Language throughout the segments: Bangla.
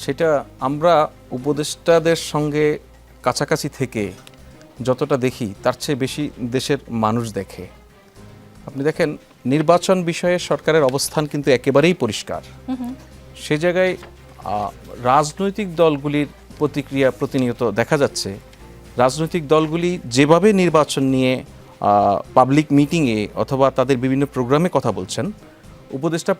সেটা আমরা উপদেষ্টাদের সঙ্গে কাছাকাছি থেকে যতটা দেখি তার চেয়ে বেশি দেশের মানুষ দেখে। আপনি দেখেন নির্বাচন বিষয়ে সরকারের অবস্থান কিন্তু একেবারেই পরিষ্কার। সে জায়গায় রাজনৈতিক দলগুলির প্রতিক্রিয়া প্রতিনিয়ত দেখা যাচ্ছে। রাজনৈতিক দলগুলি যেভাবে নির্বাচন নিয়ে পাবলিক মিটিংয়ে অথবা তাদের বিভিন্ন প্রোগ্রামে কথা বলছেন, উপদেষ্টা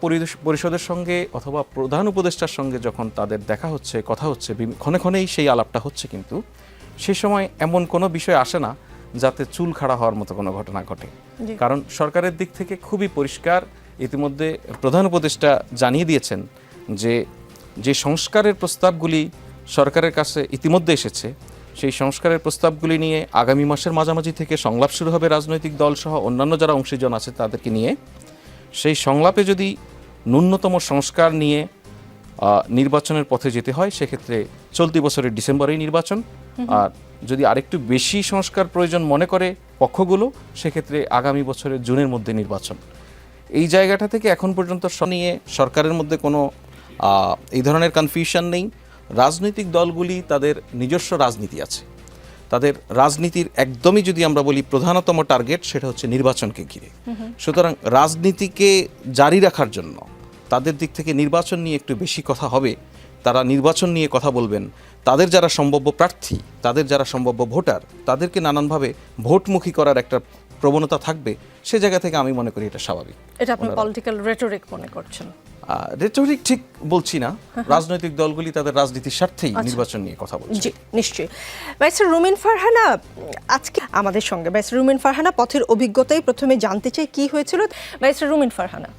পরিষদের সঙ্গে অথবা প্রধান উপদেষ্টার সঙ্গে যখন তাদের দেখা হচ্ছে, কথা হচ্ছে, ক্ষণে ক্ষণেই সেই আলাপটা হচ্ছে, কিন্তু সে সময় এমন কোনো বিষয় আসে না যাতে চুল খাড়া হওয়ার মতো কোনো ঘটনা ঘটে। কারণ সরকারের দিক থেকে খুবই পরিষ্কার, ইতিমধ্যে প্রধান উপদেষ্টা জানিয়ে দিয়েছেন যে সংস্কারের প্রস্তাবগুলি সরকারের কাছে ইতিমধ্যে এসেছে, সেই সংস্কারের প্রস্তাবগুলি নিয়ে আগামী মাসের মাঝামাঝি থেকে সংলাপ শুরু হবে রাজনৈতিক দলসহ অন্যান্য যারা অংশীজন আছে তাদেরকে নিয়ে। সেই সংলাপে যদি ন্যূনতম সংস্কার নিয়ে নির্বাচনের পথে যেতে হয়, সেক্ষেত্রে চলতি বছরের ডিসেম্বরেই নির্বাচন। আর যদি আরেকটু বেশি সংস্কার প্রয়োজন মনে করে পক্ষগুলো, সেক্ষেত্রে আগামী বছরের জুনের মধ্যে নির্বাচন। এই জায়গাটা থেকে এখন পর্যন্ত নিয়ে সরকারের মধ্যে কোনো এই ধরনের কনফিউশন নেই। রাজনৈতিক দলগুলি তাদের নিজস্ব রাজনীতি আছে, তাদের রাজনীতির একদমই যদি আমরা বলি প্রধানতম টার্গেট সেটা হচ্ছে নির্বাচনকে ঘিরে। সুতরাং রাজনীতিকে জারি রাখার জন্য তাদের দিক থেকে নির্বাচন নিয়ে একটু বেশি কথা হবে। তারা নির্বাচন নিয়ে কথা বলবেন, তাদের যারা সম্ভাব্য প্রার্থী, তাদের যারা সম্ভাব্য ভোটার, তাদেরকে নানানভাবে ভোটমুখী করার একটা প্রবণতা থাকবে। সে জায়গা থেকে আমি মনে করি এটা স্বাভাবিক। এটা আপনি পলিটিক্যাল রেটরিক মনে করছেন? রেটরিক ঠিক বলছি না, রাজনৈতিক দলগুলি তাদের রাজনীতির স্বার্থেই নির্বাচন নিয়ে কথা বলছে। জি, নিশ্চয়ই। ব্যারিস্টার রুমিন ফারহানা আজকে আমাদের সঙ্গে। ব্যারিস্টার রুমিন ফারহানা, পথের অভিজ্ঞতাই প্রথমে জানতে চাই কি হয়েছিল। ব্যারিস্টার রুমিন ফারহানা,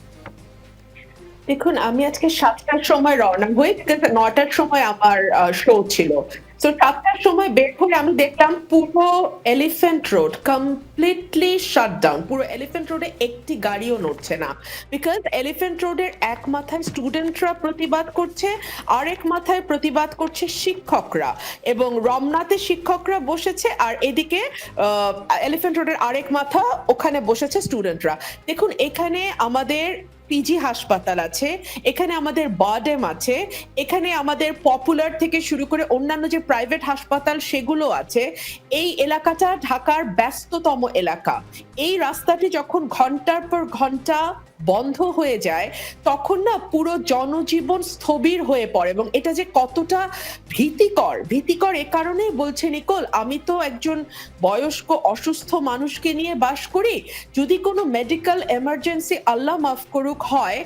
দেখুন, আমি আজকে 7টার সময় রওনা হই, 9টার সময় আমার শো ছিল। তো 7টার সময় বের হয়ে আমি দেখলাম পুরো এলিফ্যান্ট রোড কমপ্লিটলি শাটডাউন। পুরো এলিফ্যান্ট রোডে একটি গাড়িও নড়ছে না, বিকজ এলিফ্যান্ট রোডের এক মাথায় স্টুডেন্টরা প্রতিবাদ করছে, আরেক মাথায় প্রতিবাদ করছে শিক্ষকরা, এবং রমনাতে শিক্ষকরা বসেছে, আর এদিকে এলিফ্যান্ট রোডের আরেক মাথা ওখানে বসেছে স্টুডেন্টরা। দেখুন, এখানে আমাদের পিজি হাসপাতাল আছে, এখানে আমাদের বারডেম আছে, এখানে আমাদের পপুলার থেকে শুরু করে অন্যান্য যে প্রাইভেট হাসপাতাল সেগুলো আছে। এই এলাকাটা ঢাকার ব্যস্ততম এলাকা। এই রাস্তাটি যখন ঘন্টার পর ঘন্টা বন্ধ হয়ে যায়, তখন না পুরো জনজীবন স্থবির হয়ে পড়ে, এবং এটা যে কতটা ভীতিকর এ কারণেই বলছে নিকোল, আমি তো একজন বয়স্ক অসুস্থ মানুষকে নিয়ে বাস করি। যদি কোনো মেডিকেল এমার্জেন্সি, আল্লাহ মাফ করুক, হয়,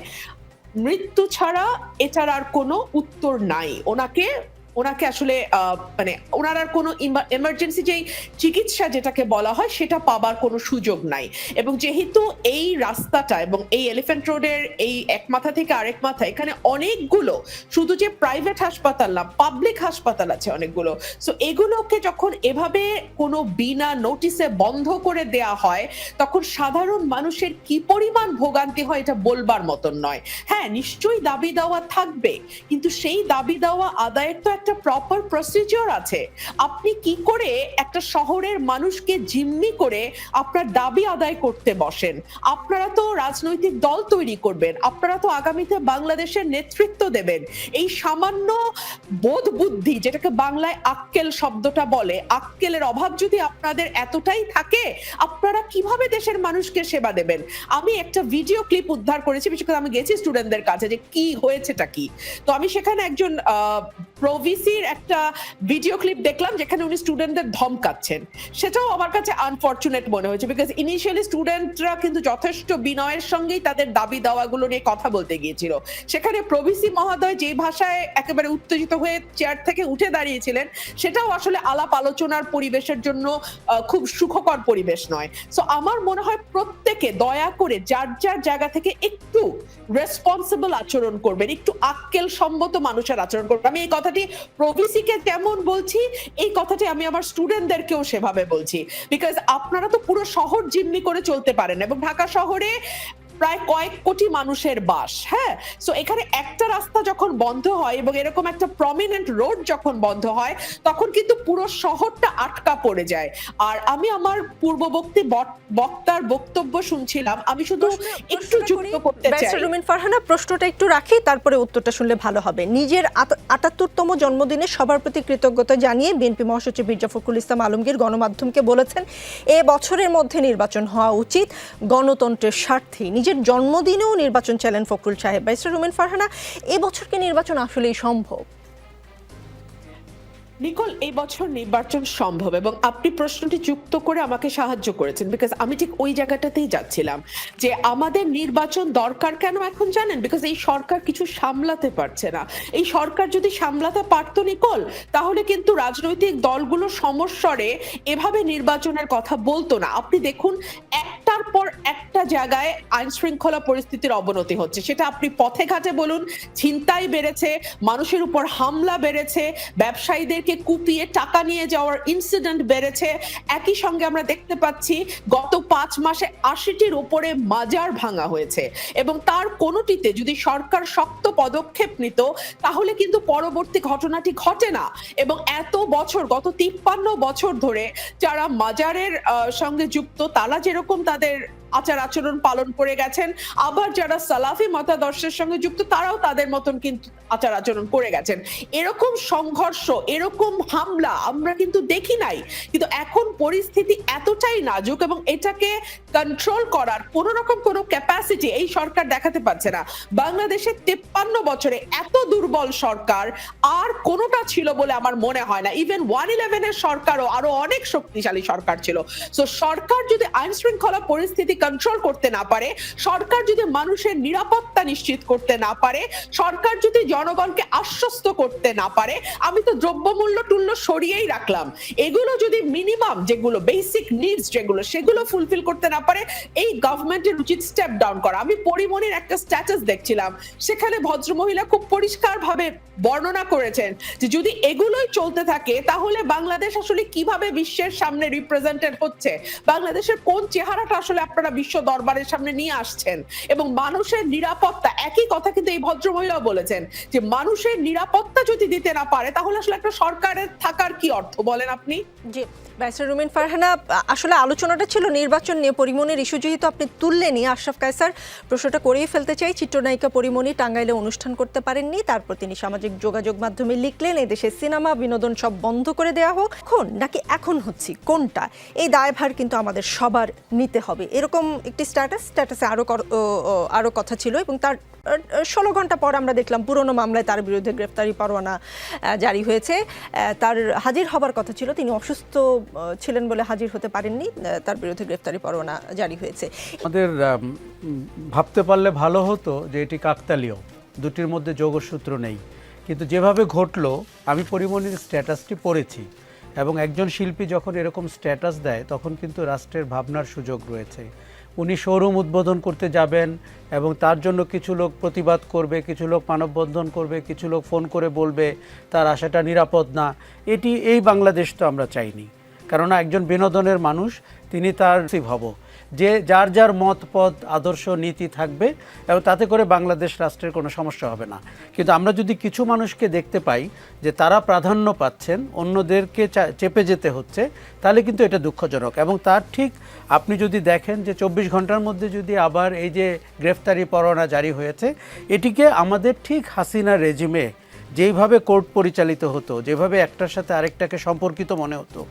মৃত্যু ছাড়া এটার আর কোনো উত্তর নাই। ওনাকে আসলে মানে ওনার আর কোনো এমার্জেন্সি যেই চিকিৎসা যেটাকে বলা হয় সেটা পাবার কোনো সুযোগ নাই। এবং যেহেতু এই রাস্তাটা এবং এই এলিফ্যান্ট রোডের এই এক মাথা থেকে আরেক মাথা, এখানে অনেকগুলো শুধু যে প্রাইভেট হাসপাতাল না, পাবলিক হাসপাতাল আছে অনেকগুলো। সো এগুলোকে যখন এভাবে কোনো বিনা নোটিসে বন্ধ করে দেয়া হয়, তখন সাধারণ মানুষের কি পরিমাণ ভোগান্তি হয় এটা বলবার মতন নয়। হ্যাঁ, নিশ্চয়ই দাবি দেওয়া থাকবে, কিন্তু সেই দাবি দেওয়া আদায়ের তো একটা প্রপার প্রসিডিওর আছে। আপনি কি করে একটা শহরের মানুষকে জিম্মি করে আপনার দাবি আদায় করতে বসেন? আপনারা তো রাজনৈতিক দল তৈরি করবেন, আপনারা তো আগামীতে বাংলাদেশের নেতৃত্ব দেবেন। এই সামান্য বোধ বুদ্ধি, যেটাকে বাংলায় আক্কেল শব্দটা বলে, আক্কেলের অভাব যদি আপনাদের এতটাই থাকে, আপনারা কিভাবে দেশের মানুষকে সেবা দেবেন? আমি একটা ভিডিও ক্লিপ উদ্ধার করেছি, বিশেষ করে আমি গেছি স্টুডেন্টদের কাছে যে কি হয়েছেটা কি। তো আমি সেখানে একজন প্রভিসির একটা ভিডিও ক্লিপ দেখলাম যেখানে উনি স্টুডেন্টদের ধমকাচ্ছেন। সেটাও আমার কাছে আনফরচুনেট মনে হয়েছে, বিকজ ইনিশিয়ালি স্টুডেন্টরা কিন্তু যথেষ্ট বিনয়ের সঙ্গেই তাদের দাবি দাওয়াগুলো নিয়ে কথা বলতে গিয়েছিল। সেখানে প্রভিসি মহোদয় যে ভাষায় একেবারে উত্তেজিত হয়ে চেয়ার থেকে উঠে দাঁড়িয়েছিলেন, সেটাও আসলে আলাপ আলোচনার পরিবেশের জন্য খুব সুখকর পরিবেশ নয়। সো আমার মনে হয় প্রত্যেকে দয়া করে যার যার জায়গা থেকে একটু রেসপন্সিবল আচরণ করবেন, একটু আক্কেল সম্মত মানুষের আচরণ করবেন। আমি এই কথাটি প্রভিসিকে যেমন বলছি, এই কথাটি আমি আমার স্টুডেন্টদেরকেও সেভাবে বলছি, বিকজ আপনারা তো পুরো শহর জিম্মি করে চলতে পারেন, এবং ঢাকা শহরে প্রায় কয়েক কোটি মানুষের বাস। হ্যাঁ, সো এখানে একটা রাস্তা যখন বন্ধ হয় এবং এরকম একটা প্রমিনেন্ট রোড যখন বন্ধ হয়, তখন কিন্তু পুরো শহরটা আটকা পড়ে যায়। আর আমি আমার পূর্ববর্তী বক্তার বক্তব্য শুনছিলাম, আমি শুধু একটু যুক্ত করতে চাই। রুমিন ফারহানা, প্রশ্নটা একটু রাখি, তারপরে উত্তরটা শুনলে ভালো হবে। নিজের ৭৮তম 65তম জন্মদিনে সবার প্রতি কৃতজ্ঞতা জানিয়ে বিএনপি মহাসচিব মির্জা ফখরুল ইসলাম আলমগীর গণমাধ্যমকে বলেছেন, এ বছরের মধ্যে নির্বাচন হওয়া উচিত, গণতন্ত্রের স্বার্থে। নিজের জন্মদিনেও নির্বাচন চাইলেন ফখরুল সাহেব। ব্যারিস্টার রুমিন ফারহানা, এবছর কি নির্বাচন আসলেই সম্ভব? নিকোল, এই বছর নির্বাচন সম্ভব এবং আপনি প্রশ্নটি যুক্ত করে আমাকে সাহায্য করেছেন, বিকজ আমি ঠিক ওই জায়গাটাতেই যাচ্ছিলাম যে আমাদের নির্বাচন দরকার কেন এখন জানেন? বিকজ এই সরকার কিছু সামলাতে পারছে না। এই সরকার যদি সামলাতে পারতো নিকোল, তাহলে কিন্তু রাজনৈতিক দলগুলো সমস্বরে এভাবে নির্বাচনের কথা বলতো না। আপনি দেখুন, একটার পর একটা জায়গায় আইন শৃঙ্খলা পরিস্থিতির অবনতি হচ্ছে, সেটা আপনি পথে ঘাটে বলুন, ছিনতাই বেড়েছে, মানুষের উপর হামলা বেড়েছে, ব্যবসায়ীদের কুপিয়ে টাকা নিয়ে যাওয়ার ইনসিডেন্ট বেড়েছে। একই সঙ্গে আমরা দেখতে পাচ্ছি গত 5 মাসে 80টির উপরে মাজার ভাঙা হয়েছে এবং তার কোনোটিতে যদি সরকার শক্ত পদক্ষেপ নিত তাহলে কিন্তু পরবর্তী ঘটনাটি ঘটে না। এবং এত বছর, গত 53 বছর ধরে যারা মাজারের সঙ্গে যুক্ত, তারা যেরকম তাদের আচার আচরণ পালন করে গেছেন, আবার যারা সালাফি মতাদর্শের সঙ্গে যুক্ত তারাও তাদের মতন কিন্তু আচার আচরণ করে গেছেন। এরকম সংঘর্ষ, এরকম হামলা আমরা কিন্তু দেখি নাই। কিন্তু এখন পরিস্থিতি এতটাই নাজুক এবং এটাকে কন্ট্রোল করার কোন রকম কোনো ক্যাপাসিটি এই সরকার দেখাতে পারছে না। বাংলাদেশে 53 বছরে এত দুর্বল সরকার আর কোনোটা ছিল বলে আমার মনে হয় না। ইভেন 111 এর সরকারও আরো অনেক শক্তিশালী সরকার ছিল। সো সরকার যদি আইন শৃঙ্খলা পরিস্থিতি কন্ট্রোল করতে না পারে, সরকার যদি মানুষের নিরাপত্তা নিশ্চিত করতে না পারে, সরকার যদি জনগণকে আশ্বস্ত করতে না পারে, আমি তো দ্রব্যমূল্য টুল্য সরিয়েই রাখলাম, এগুলো যদি মিনিমাম যেগুলো বেসিক নিডস যেগুলো সেগুলো ফুলফিল করতে না পারে, এই গভর্নমেন্টের উচিত স্টেপ ডাউন করা। আমি পরিমণির একটা স্ট্যাটাস দেখছিলাম, সেখানে ভদ্রমহিলা খুব পরিষ্কার ভাবে বর্ণনা করেছেন যে যদি এগুলোই চলতে থাকে তাহলে বাংলাদেশ আসলে কিভাবে বিশ্বের সামনে রিপ্রেজেন্টেড হচ্ছে, বাংলাদেশের কোন চেহারাটা আসলে আপনারা বিশ্ব দরবারের সামনে নিয়ে আসছেন। এবং মানুষের নিরাপত্তা, একই কথা কিন্তু এই ভদ্রমহিলাও বলেছেন যে মানুষের নিরাপত্তা যদি দিতে না পারে তাহলে আসলে একটা সরকারের থাকার কি অর্থ বলেন আপনি? জি, ব্যারিস্টার রুমিন ফারহানা, আসলে আলোচনাটা ছিল নির্বাচন নিয়ে। পরিমণির ইস্যু যেহেতু আপনি তুললেনই, আশরাফ কায়সার, প্রশ্নটা করেই ফেলতে চাই। চিত্রনায়িকা পরিমণি টাঙ্গাইলে অনুষ্ঠান করতে পারেননি, তারপর তিনি সামাজিক যোগাযোগ মাধ্যমে লিখলেন এদেশে সিনেমা বিনোদন সব বন্ধ করে দেওয়া হোক। এখন নাকি এখন হচ্ছে কোনটা, এই দায়ভার কিন্তু আমাদের সবার নিতে হবে, এরকম একটি স্ট্যাটাসে আরও কথা ছিল। এবং তার 16 ঘন্টা পর আমরা দেখলাম পুরনো মামলায় তার বিরুদ্ধে গ্রেফতারি পরোয়ানা জারি হয়েছে। তার হাজির হবার কথা ছিল, তিনি অসুস্থ ছিলেন বলে হাজির হতে পারেননি, তার বিরুদ্ধে গ্রেফতারি পরোয়ানা জারি হয়েছে। আমাদের ভাবতে পারলে ভালো হতো যে এটি কাকতালীয়, দুটির মধ্যে যোগসূত্র নেই, কিন্তু যেভাবে ঘটলো, আমি পরিমণির স্ট্যাটাসটি পড়েছি এবং একজন শিল্পী যখন এরকম স্ট্যাটাস দেয় তখন কিন্তু রাষ্ট্রের ভাবনার সুযোগ রয়েছে। উনি শোরুম উদ্বোধন করতে যাবেন এবং তার জন্য কিছু লোক প্রতিবাদ করবে, কিছু লোক মানববন্ধন করবে, কিছু লোক ফোন করে বলবে তার আশাটা নিরাপদ না। এই বাংলাদেশ তো আমরা চাইনি, কেননা একজন বিনোদনের মানুষ, তিনি তার হব যে যার যার মত পথ আদর্শ নীতি থাকবে এবং তাতে করে বাংলাদেশ রাষ্ট্রের কোনো সমস্যা হবে না। কিন্তু আমরা যদি কিছু মানুষকে দেখতে পাই যে তারা প্রাধান্য পাচ্ছেন, অন্যদেরকে চেপে যেতে হচ্ছে, তাহলে কিন্তু এটা দুঃখজনক। এবং তার ঠিক আপনি যদি দেখেন যে 24 ঘন্টার মধ্যে যদি আবার এই যে গ্রেফতারি পরোয়ানা জারি হয়েছে, এটিকে আমাদের ঠিক হাসিনা রেজিমে যেইভাবে কোর্ট পরিচালিত হতো, যেভাবে একটার সাথে আরেকটাকে সম্পর্কিত মনে হতো,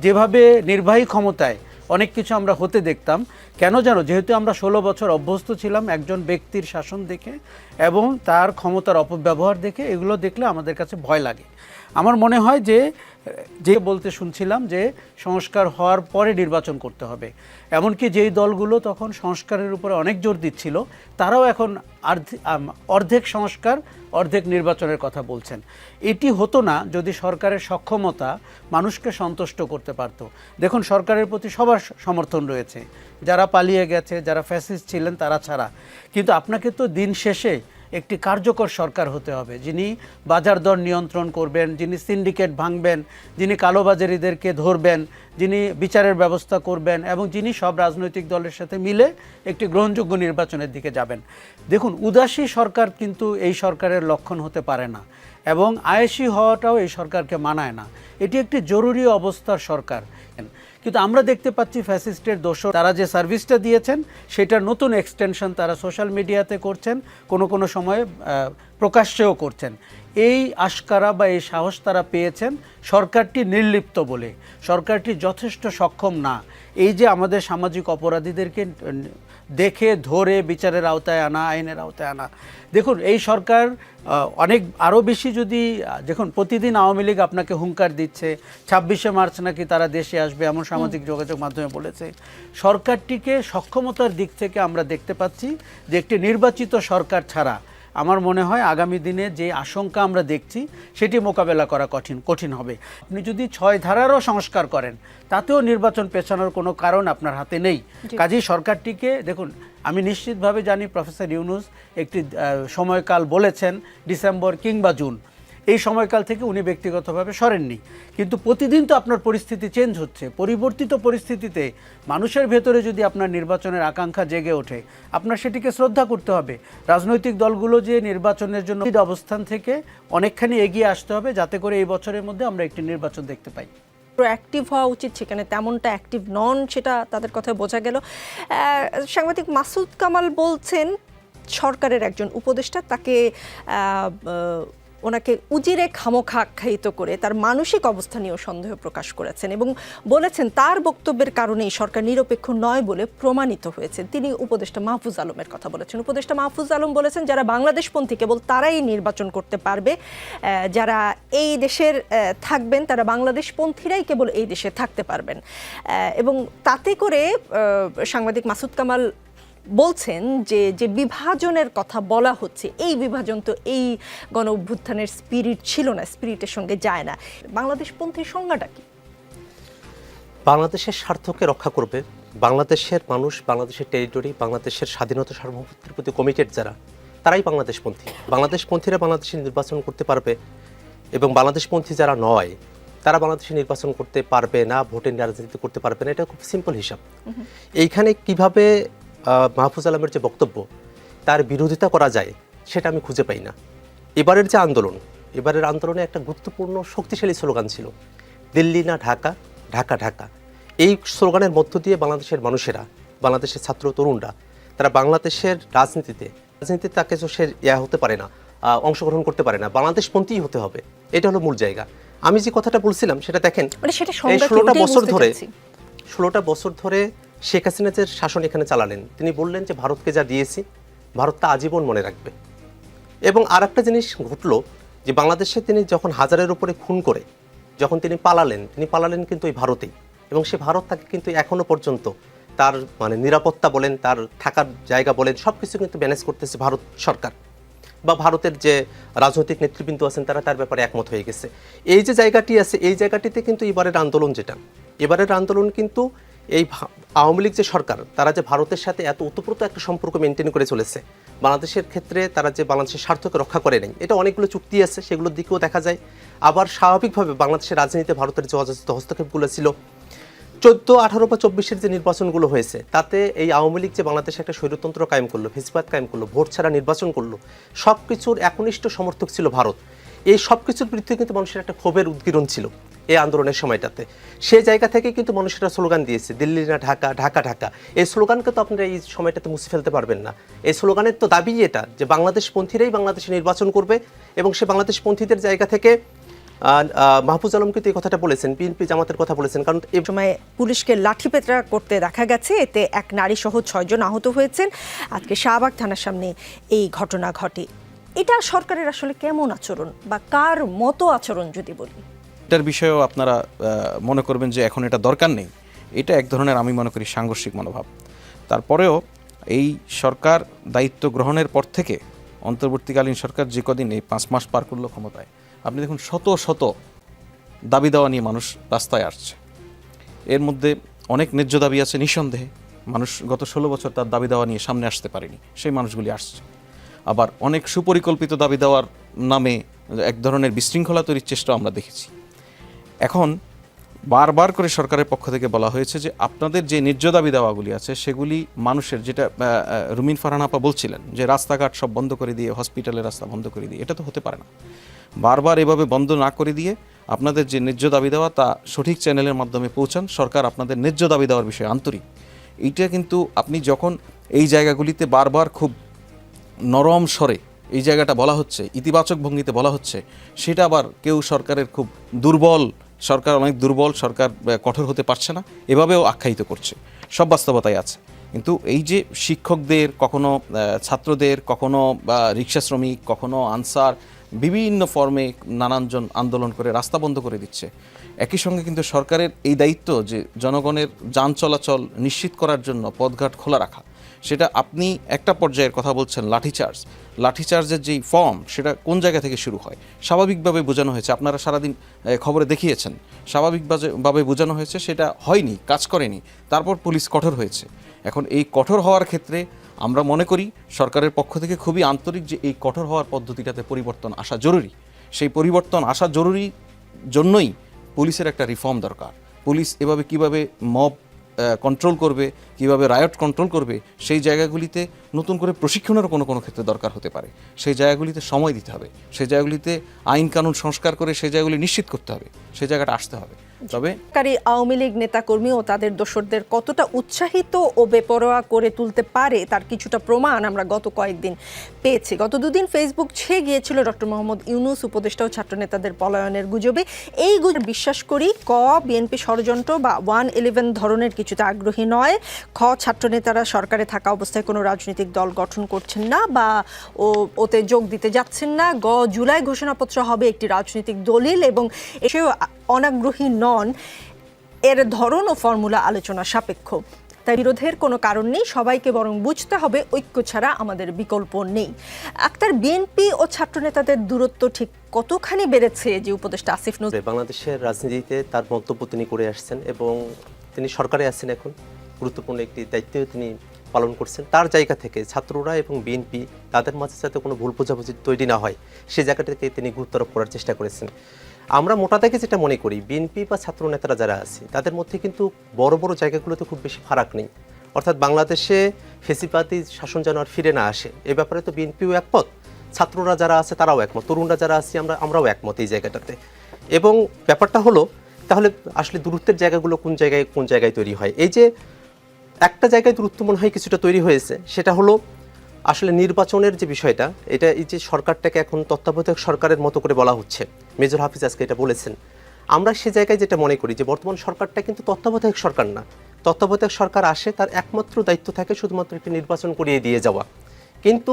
যেভাবে নির্বাহী ক্ষমতায় অনেক কিছু আমরা হতে দেখতাম, কেন জানো? যেহেতু আমরা 16 বছর অভ্যস্ত ছিলাম একজন ব্যক্তির শাসন দেখে এবং তার ক্ষমতার অপব্যবহার দেখে, এগুলো দেখলে আমাদের কাছে ভয় লাগে। আমার মনে হয় যে বলতে শুনছিলাম যে সংস্কার হওয়ার পরে নির্বাচন করতে হবে, এমনকি যেই দলগুলো তখন সংস্কারের উপরে অনেক জোর দিচ্ছিল তারাও এখন অর্ধেক সংস্কার অর্ধেক নির্বাচনের কথা বলছেন। এটি হতো না যদি সরকারের সক্ষমতা মানুষকে সন্তুষ্ট করতে পারত। দেখুন, সরকারের প্রতি সবার সমর্থন রয়েছে, যারা পালিয়ে গেছে, যারা ফ্যাসিস্ট ছিলেন তারা ছাড়া। কিন্তু আপনাকে তো দিন শেষে একটি কার্যকর সরকার হতে হবে, যিনি বাজার দর নিয়ন্ত্রণ করবেন, যিনি সিন্ডিকেট ভাঙবেন, যিনি কালোবাজারিদেরকে ধরবেন, যিনি বিচারের ব্যবস্থা করবেন এবং যিনি সব রাজনৈতিক দলের সাথে মিলে একটি গ্রহণযোগ্য নির্বাচনের দিকে যাবেন। দেখুন, উদাসী সরকার কিন্তু এই সরকারের লক্ষণ হতে পারে না এবং আয়েশি হওয়াটাও এই সরকারকে মানায় না। এটি একটি জরুরি অবস্থার সরকার। কিন্তু আমরা দেখতে পাচ্ছি ফ্যাসিস্টের দোষর তারা যে সার্ভিসটা দিয়েছেন সেটার নতুন এক্সটেনশন তারা সোশ্যাল মিডিয়াতে করছেন, কোনো সময়ে প্রকাশ্যেও করছেন। এই আশকারা বা এই সাহস তারা পেয়েছেন সরকারটি নির্লিপ্ত বলে, সরকারটি যথেষ্ট সক্ষম না। এই যে আমাদের সামাজিক অপরাধীদেরকে দেখে ধরে বিচারের আওতায় আনা, আইনের আওতায় আনা, দেখুন এই সরকার অনেক আরও বেশি যদি দেখুন প্রতিদিন আওয়ামী লীগ আপনাকে হুঙ্কার দিচ্ছে 26শে মার্চ নাকি তারা দেশে আসবে, এমন সামাজিক যোগাযোগ মাধ্যমে বলেছে। সরকারটিকে সক্ষমতার দিক থেকে আমরা দেখতে পাচ্ছি যে একটি নির্বাচিত সরকার ছাড়া আমার মনে হয় আগামী দিনে যে আশঙ্কা আমরা দেখছি সেটি মোকাবেলা করা কঠিন হবে। আপনি যদি 6 ধারারও সংস্কার করেন তাতেও নির্বাচন পেছানোর কোনো কারণ আপনার হাতে নেই। কাজেই সরকারটিকে দেখুন, আমি নিশ্চিতভাবে জানি প্রফেসর ইউনূস একটি সময়কাল বলেছেন ডিসেম্বর কিংবা জুন, এই সময়কাল থেকে উনি ব্যক্তিগতভাবে সরেননি, কিন্তু প্রতিদিন তো আপনার পরিস্থিতি চেঞ্জ হচ্ছে। পরিবর্তিত পরিস্থিতিতে মানুষের ভেতরে যদি আপনার নির্বাচনের আকাঙ্ক্ষা জেগে ওঠে আপনার সেটিকে শ্রদ্ধা করতে হবে। রাজনৈতিক দলগুলো যে নির্বাচনের জন্য অবস্থান থেকে অনেকখানি এগিয়ে আসতে হবে যাতে করে এই বছরের মধ্যে আমরা একটি নির্বাচন দেখতে পাই। অ্যাক্টিভ হওয়া উচিত, সেখানে তেমনটা অ্যাক্টিভ নন সেটা তাদের কথায় বোঝা গেল। সাংবাদিক মাসুদ কামাল বলছেন সরকারের একজন উপদেষ্টা তাকে ওনাকে উজিরে খামোখা আখ্যায়িত করে তার মানসিক অবস্থা নিয়েও সন্দেহ প্রকাশ করেছেন এবং বলেছেন তার বক্তব্যের কারণেই সরকার নিরপেক্ষ নয় বলে প্রমাণিত হয়েছে। তিনি উপদেষ্টা মাহফুজ আলমের কথা বলেছেন। উপদেষ্টা মাহফুজ আলম বলেছেন যারা বাংলাদেশপন্থী কেবল তারাই নির্বাচন করতে পারবে, যারা এই দেশের থাকবেন তারা বাংলাদেশপন্থীরাই কেবল এই দেশে থাকতে পারবেন। এবং তাতে করে সাংবাদিক মাসুদ কামাল বলছেন যে যে বিভাজনের কথা বলা হচ্ছে এই বিভাজন তো এই গণ অভ্যুত্থানের স্পিরিট ছিল না, স্পিরিটের সঙ্গে যায় না। বাংলাদেশপন্থীর সংজ্ঞাটা কি? বাংলাদেশের স্বার্থকে রক্ষা করবে, বাংলাদেশের মানুষ, বাংলাদেশের টেরিটরি, বাংলাদেশের স্বাধীনতা সার্বভৌমত্বের প্রতি কমিটেড যারা, তারাই বাংলাদেশপন্থী। বাংলাদেশপন্থীরা বাংলাদেশে নির্বাচন করতে পারবে এবং বাংলাদেশপন্থী যারা নয় তারা বাংলাদেশে নির্বাচন করতে পারবে না, ভোটের রাজনীতি করতে পারবে না। এটা খুব সিম্পল হিসাব। এইখানে কিভাবে মাহফুজ আলমের যে বক্তব্য তার বিরোধিতা করা যায় সেটা আমি খুঁজে পাই না। এবারের যে আন্দোলন, এবারের আন্দোলনে একটা গুরুত্বপূর্ণ শক্তিশালী স্লোগান ছিল দিল্লি না ঢাকা, ঢাকা ঢাকা। এই স্লোগানের মধ্য দিয়ে বাংলাদেশের মানুষেরা, বাংলাদেশের ছাত্র তরুণরা তারা বাংলাদেশের রাজনীতিতে তাকে সে হতে পারে না, অংশগ্রহণ করতে পারে না, বাংলাদেশপন্থীই হতে হবে। এটা হলো মূল জায়গা। আমি যে কথাটা বলছিলাম সেটা দেখেন, এই 16টা বছর ধরে শেখ হাসিনা যে শাসন এখানে চালালেন, তিনি বললেন যে ভারতকে যা দিয়েছি ভারত তা আজীবন মনে রাখবে। এবং আর একটা জিনিস ঘটলো যে বাংলাদেশে তিনি যখন হাজারের উপরে খুন করে যখন তিনি পালালেন কিন্তু এই ভারতেই, এবং সে ভারত তাকে কিন্তু এখনো পর্যন্ত তার নিরাপত্তা বলেন, তার থাকার জায়গা বলেন, সব কিছু কিন্তু ম্যানেজ করতেছে ভারত সরকার বা ভারতের যে রাজনৈতিক নেতৃবৃন্দ আছেন তারা তার ব্যাপারে একমত হয়ে গেছে। এই যে জায়গাটি আছে, এই জায়গাটিতে কিন্তু এবারের আন্দোলন কিন্তু এই আওয়ামী লীগ যে সরকার তারা যে ভারতের সাথে এত ওতপ্রোত একটা সম্পর্ক মেনটেন করে চলেছে, বাংলাদেশের ক্ষেত্রে তারা যে বাংলাদেশের স্বার্থকে রক্ষা করে নেই, এটা অনেকগুলো চুক্তি আছে, সেগুলোর দিকেও দেখা যায়। আবার স্বাভাবিকভাবে বাংলাদেশের রাজনীতিতে ভারতের যে অযাচিত হস্তক্ষেপগুলো ছিল 14, 18 বা 24-এর যে নির্বাচনগুলো হয়েছে তাতে এই আওয়ামী লীগ যে বাংলাদেশে একটা স্বৈরতন্ত্র কায়েম করলো, ফেসিবাদ কায়েম করলো, ভোট ছাড়া নির্বাচন করলো, সব কিছুর একনিষ্ঠ সমর্থক ছিল ভারত। এই সব কিছুর বিরুদ্ধে কিন্তু মানুষের একটা ক্ষোভের উদ্গীরণ ছিল এই আন্দোলনের সময়টাতে। সেই জায়গা থেকে কিন্তু মানুষেরা স্লোগান দিয়েছে দিল্লি না ঢাকা, ঢাকা ঢাকা। এই স্লোগানকে তো আপনারা এই সময়টাতে মুছে ফেলতে পারবেন না। এই স্লোগানের তো দাবি এটা যে বাংলাদেশপন্থীরাই বাংলাদেশে নির্বাচন করবে, এবং সে বাংলাদেশপন্থীদের জায়গা থেকে মাহফুজ আলম কিন্তু এই কথাটা বলেছেন, বিএনপি জামাতের কথা বলেছেন। কারণ এই সময় পুলিশকে লাঠিপেটা করতে দেখা গেছে, এতে এক নারী সহ 6 জন আহত হয়েছেন। আজকে শাহবাগ থানার সামনে এই ঘটনা ঘটে। এটা সরকারের আসলে কেমন আচরণ বা কার মতো আচরণ যদি বলি? এটার বিষয়েও আপনারা মনে করবেন যে এখন এটা দরকার নেই, এটা এক ধরনের আমি মনে করি সাংঘর্ষিক মনোভাব। তারপরেও এই সরকার দায়িত্ব গ্রহণের পর থেকে অন্তর্বর্তীকালীন সরকার যে কদিন এই 5 মাস পার করলো ক্ষমতায়, আপনি দেখুন শত শত দাবি দেওয়া নিয়ে মানুষ রাস্তায় আসছে। এর মধ্যে অনেক ন্যায্য দাবি আছে, নিঃসন্দেহে মানুষ গত 16 বছর তার দাবি দেওয়া নিয়ে সামনে আসতে পারেনি, সেই মানুষগুলি আসছে। আবার অনেক সুপরিকল্পিত দাবি দেওয়ার নামে এক ধরনের বিশৃঙ্খলা তৈরির চেষ্টা আমরা দেখেছি। এখন বারবার করে সরকারের পক্ষ থেকে বলা হয়েছে যে আপনাদের যে ন্যায্য দাবি দেওয়াগুলি আছে সেগুলি মানুষের, যেটা রুমিন ফারহানা আপা বলছিলেন যে রাস্তাঘাট সব বন্ধ করে দিয়ে, হসপিটালের রাস্তা বন্ধ করে দিয়ে, এটা তো হতে পারে না। বারবার এভাবে বন্ধ না করে দিয়ে আপনাদের যে ন্যায্য দাবি দেওয়া তা সঠিক চ্যানেলের মাধ্যমে পৌঁছান, সরকার আপনাদের ন্যায্য দাবি দেওয়ার বিষয়ে আন্তরিক। এইটা কিন্তু আপনি যখন এই জায়গাগুলিতে বারবার খুব নরম স্বরে এই জায়গাটা বলা হচ্ছে, ইতিবাচক ভঙ্গিতে বলা হচ্ছে, সেটা আবার কেউ সরকারের খুব দুর্বল, সরকার অনেক দুর্বল, সরকার কঠোর হতে পারছে না, এভাবেও আখ্যায়িত করছে। সব বাস্তবতাই আছে। কিন্তু এই যে শিক্ষকদের, কখনো ছাত্রদের, কখনো রিক্সা শ্রমিক, কখনো আনসার, বিভিন্ন ফর্মে নানানজন আন্দোলন করে রাস্তা বন্ধ করে দিচ্ছে। একই সঙ্গে কিন্তু সরকারের এই দায়িত্ব যে জনগণের যান চলাচল নিশ্চিত করার জন্য পথঘাট খোলা রাখা, সেটা আপনি একটা পর্যায়ের কথা বলছেন লাঠিচার্জের যেই ফর্ম, সেটা কোন জায়গা থেকে শুরু হয়? স্বাভাবিকভাবে বোঝানো হয়েছে, আপনারা সারাদিন খবরে দেখিয়েছেন, স্বাভাবিকভাবে বোঝানো হয়েছে, সেটা হয়নি, কাজ করেনি, তারপর পুলিশ কঠোর হয়েছে। এখন এই কঠোর হওয়ার ক্ষেত্রে আমরা মনে করি সরকারের পক্ষ থেকে খুবই আন্তরিক যে এই কঠোর হওয়ার পদ্ধতিটাতে পরিবর্তন আসা জরুরি। সেই পরিবর্তন আসা জরুরি জন্যই পুলিশের একটা রিফর্ম দরকার। পুলিশ এভাবে কিভাবে মব কন্ট্রোল করবে, কিভাবে রায়ট কন্ট্রোল করবে, সেই জায়গাগুলিতে নতুন করে প্রশিক্ষণেরও কোনো ক্ষেত্রে দরকার হতে পারে। সেই জায়গাগুলিতে সময় দিতে হবে, সেই জায়গাগুলিতে আইন কানুন সংস্কার করে সেই জায়গাগুলি নিশ্চিত করতে হবে, সেই জায়গাটা আসতে হবে। তবে আওয়ামী লীগ নেতাকর্মী ও তাদের দোসরদের কতটা উৎসাহিত ও বেপরোয়া করে তুলতে পারে তার কিছুটা প্রমাণ আমরা গত কয়েকদিন পেয়েছি। গত দুদিন ফেসবুক ছেয়ে গিয়েছিল ডক্টর মোহাম্মদ ইউনূস উপদেষ্টা ও ছাত্র নেতাদের পলায়নের গুজবে। এই গুজব বিশ্বাস করি বিএনপি ষড়যন্ত্র বা 111 ধরনের কিছুতে আগ্রহী নয়। ছাত্র নেতারা সরকারে থাকা অবস্থায় কোনো রাজনৈতিক দল গঠন করছেন না বা ওতে যোগ দিতে যাচ্ছেন না। জুলাই ঘোষণাপত্র হবে একটি রাজনৈতিক দলিল এবং এসেও অনাগ্রহী নন। এর ধরন ও ফর্মুলা আলোচনা সাপেক্ষ, তাই বিরোধের কোনো কারণ নেই। সবাইকে বরং বুঝতে হবে ঐক্য ছাড়া আমাদের বিকল্প নেই। আক্তার, বিএনপি ও ছাত্র নেতাদের দূরত্ব ঠিক কতখানি বেড়েছে যে উপদেষ্টা আসিফ নজরুল বাংলাদেশের রাজনীতিতে তার মন্তব্য তিনি করে আসছেন এবং তিনি সরকারে আছেন, এখন গুরুত্বপূর্ণ একটি দায়িত্ব তিনি পালন করছেন। তার জায়গা থেকে ছাত্ররা এবং বিএনপি তাদের মাঝে যাতে কোনো ভুল বোঝাবুঝি তৈরি না হয় সেই জায়গা থেকে তিনি গুরুত্ব আরোপ করার চেষ্টা করেছেন। আমরা মোটা থেকে যেটা মনে করি, বিএনপি বা ছাত্র নেতারা যারা আছে তাদের মধ্যে কিন্তু বড় বড় জায়গাগুলোতে খুব বেশি ফারাক নেই। অর্থাৎ বাংলাদেশে ফেসিবাদী শাসন যেন আর ফিরে না আসে, এ ব্যাপারে তো বিএনপিও একমত, ছাত্ররা যারা আছে তারাও একমত, তরুণরা যারা আছে আমরাও একমত এই জায়গাটাতে। এবং ব্যাপারটা হলো তাহলে আসলে দূরত্বের জায়গাগুলো কোন জায়গায় তৈরি হয়? এই যে একটা জায়গায় দূরত্ব মনে হয় কিছুটা তৈরি হয়েছে, সেটা হলো আসলে নির্বাচনের যে বিষয়টা, এটা এই যে সরকারটাকে এখন তত্ত্বাবধায়ক সরকারের মতো করে বলা হচ্ছে, মেজর হাফিজ আজকে এটা বলেছেন। আমরা সে জায়গায় যেটা মনে করি যে বর্তমান সরকারটা কিন্তু তত্ত্বাবধায়ক সরকার না। তত্ত্বাবধায়ক সরকার আসে, তার একমাত্র দায়িত্ব থাকে শুধুমাত্র একটি নির্বাচন করিয়ে দিয়ে যাওয়া। কিন্তু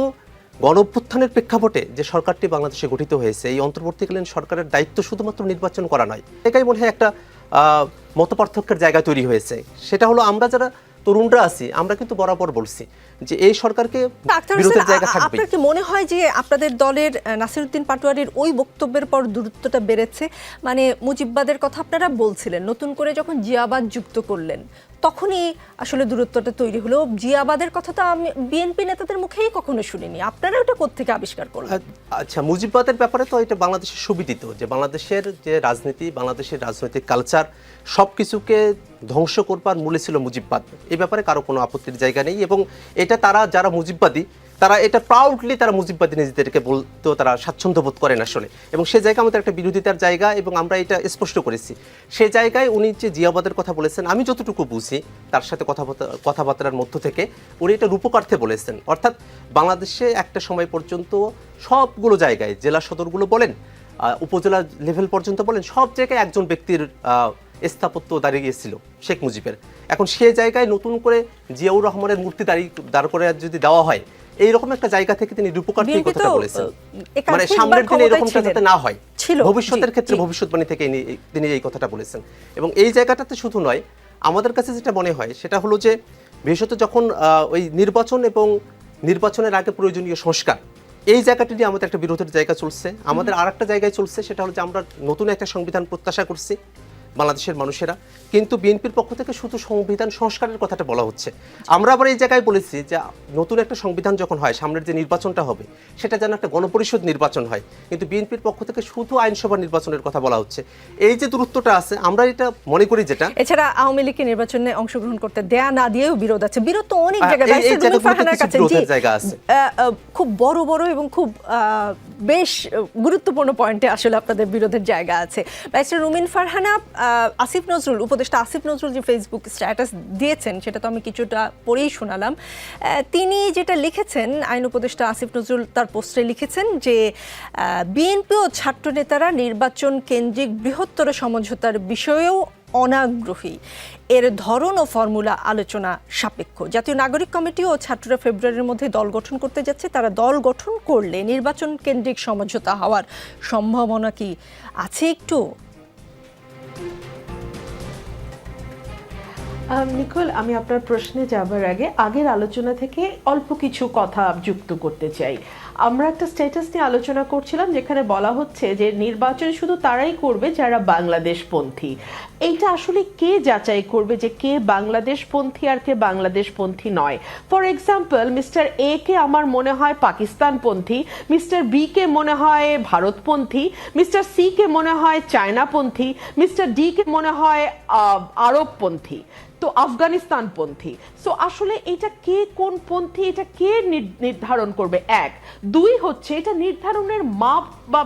গণঅভ্যুত্থানের প্রেক্ষাপটে যে সরকারটি বাংলাদেশে গঠিত হয়েছে, এই অন্তর্বর্তীকালীন সরকারের দায়িত্ব শুধুমাত্র নির্বাচন করা নয়। এটাই মনে হয় একটা মতপার্থক্যের জায়গা তৈরি হয়েছে। সেটা হলো আমরা যারা তরুণরা আছি আমরা কিন্তু বরাবর বলছি যে এই সরকারকে বিরোধের জায়গা থাকবে। আপনার কি মনে হয় যে আপনাদের দলের নাসিরউদ্দিন পাটোয়ারির ওই বক্তব্যের পর দূরত্বটা বেড়েছে? মানে মুজিববাদের কথা আপনারা বলছিলেন, নতুন করে যখন জিয়াবাদ যুক্ত করলেন তখনই আসলে দূরত্বটা তৈরি হলো। জিয়াবাদের কথা তো আমি বিএনপি নেতাদের মুখেই কখনো শুনিনি, আপনারা ওটা কোত্থেকে আবিষ্কার করলেন? আচ্ছা, মুজিববাদের ব্যাপারে তো এটা বাংলাদেশের সুবিদিত যে বাংলাদেশের যে রাজনীতি, বাংলাদেশের রাজনৈতিক কালচার সব কিছুকে ধ্বংস করবার মূলে ছিল মুজিববাদ। এই ব্যাপারে কারো কোনো আপত্তির জায়গা নেই এবং এটা তারা যারা মুজিববাদী তারা এটা প্রাউডলি তারা মুজিববাদী নিজেদেরকে বলতেও তারা স্বাচ্ছন্দ্য বোধ করেন আসলে। এবং সে জায়গা আমাদের একটা বিরোধিতার জায়গা এবং আমরা এটা স্পষ্ট করেছি। সে জায়গায় উনি যে জিয়াবাদের কথা বলেছেন, আমি যতটুকু বুঝি তার সাথে কথাবার্তার মধ্য থেকে উনি এটা রূপকার্থে বলেছেন। অর্থাৎ বাংলাদেশে একটা সময় পর্যন্ত সবগুলো জায়গায়, জেলা সদরগুলো বলেন, উপজেলা লেভেল পর্যন্ত বলেন, সব জায়গায় একজন ব্যক্তির স্থাপত্য দাঁড়িয়ে গিয়েছিল, শেখ মুজিবের। এখন সে জায়গায় নতুন করে জিয়াউর রহমানের মূর্তি দাঁড় করে যদি দেওয়া হয়, এইরকম একটা জায়গা থেকে তিনি রূপকার্থে কথাটা বলেছেন। মানে সামনের দিনে এরকমটা যাতে না হয়, ভবিষ্যতের ক্ষেত্রে ভবিষ্যৎবাণী থেকে তিনি এই কথাটা বলেছেন। এবং এই জায়গাটাতে শুধু নয়, আমাদের কাছে যেটা মনে হয় সেটা হলো যে বিশেষত যখন ওই নির্বাচন এবং নির্বাচনের আগে প্রয়োজনীয় সংস্কার, এই জায়গাটি নিয়ে আমাদের একটা বিরোধের জায়গা চলছে। আমাদের আর একটা জায়গায় চলছে, সেটা হলো যে আমরা নতুন একটা সংবিধান প্রত্যাশা করছি, বাংলাদেশের মানুষেরা, কিন্তু বিএনপির পক্ষ থেকে শুধু সংবিধান সংস্কারের কথাটা বলা হচ্ছে। আমরা আবার এই জায়গায় বলেছি যে নতুন একটা সংবিধান যখন হয়, সামনের যে নির্বাচনটা হবে সেটা যেন একটা গণপরিষদ নির্বাচন হয়, কিন্তু বিএনপির পক্ষ থেকে শুধু আইনসভা নির্বাচনের কথা বলা হচ্ছে। এই যে দূরত্বটা আছে, আমরা এটা মনে করি যেটা এছাড়া আওয়ামী লীগকে নির্বাচনে অংশগ্রহণ করতে দেয়া না দিয়েও বিরোধ আছে। বিরোধ তো অনেক জায়গায়, এই জায়গাগুলোতে কিছু বিরোধের জায়গা আছে। খুব বড় বড় এবং খুব বেশ গুরুত্বপূর্ণ পয়েন্টে আসলে আপনাদের বিরোধের জায়গা আছে। ব্যারিস্টার রুমিন ফারহানা, আসিফ নজরুল, উপদেষ্টা আসিফ নজরুল যে ফেসবুক স্ট্যাটাস দিয়েছেন সেটা তো আমি কিছুটা পড়েই শোনালাম। তিনি যেটা লিখেছেন, আইন উপদেষ্টা আসিফ নজরুল তার পোস্টে লিখেছেন যে বিএনপি ও ছাত্র নেতারা নির্বাচন কেন্দ্রিক বৃহত্তর সমঝোতার বিষয়েও অনাগ্রহী, এর ধরন ও ফর্মুলা আলোচনা সাপেক্ষ। জাতীয় নাগরিক কমিটি ও ছাত্ররা ফেব্রুয়ারির মধ্যে দল গঠন করতে যাচ্ছে, তারা দল গঠন করলে নির্বাচন কেন্দ্রিক সমঝোতা হওয়ার সম্ভাবনা কি আছে একটু? নিকোল, আমি আপনার প্রশ্নে যাবার আগে আগের আলোচনা থেকে অল্প কিছু কথা যুক্ত করতে চাই। আমরা একটা স্ট্যাটাস নিয়ে আলোচনা করছিলাম যেখানে বলা হচ্ছে যে নির্বাচন শুধু তারাই করবে যারা বাংলাদেশপন্থী। এইটা আসলে কে যাচাই করবে যে কে বাংলাদেশপন্থী আর কে বাংলাদেশপন্থী নয়? ফর এক্সাম্পল, মিস্টার এ কে আমার মনে হয় পাকিস্তানপন্থী, মিস্টার বি কে মনে হয় ভারতপন্থী, মিস্টার সি কে মনে হয় চায়নাপন্থী, মিস্টার ডি কে মনে হয় আরবপন্থী, তো আফগানিস্তানপন্থী। সো আসলে এটা কে কোন পন্থী, এটা কে নির্ধারণ করবে? এক। দুই হচ্ছে এটা নির্ধারণের মাপ বা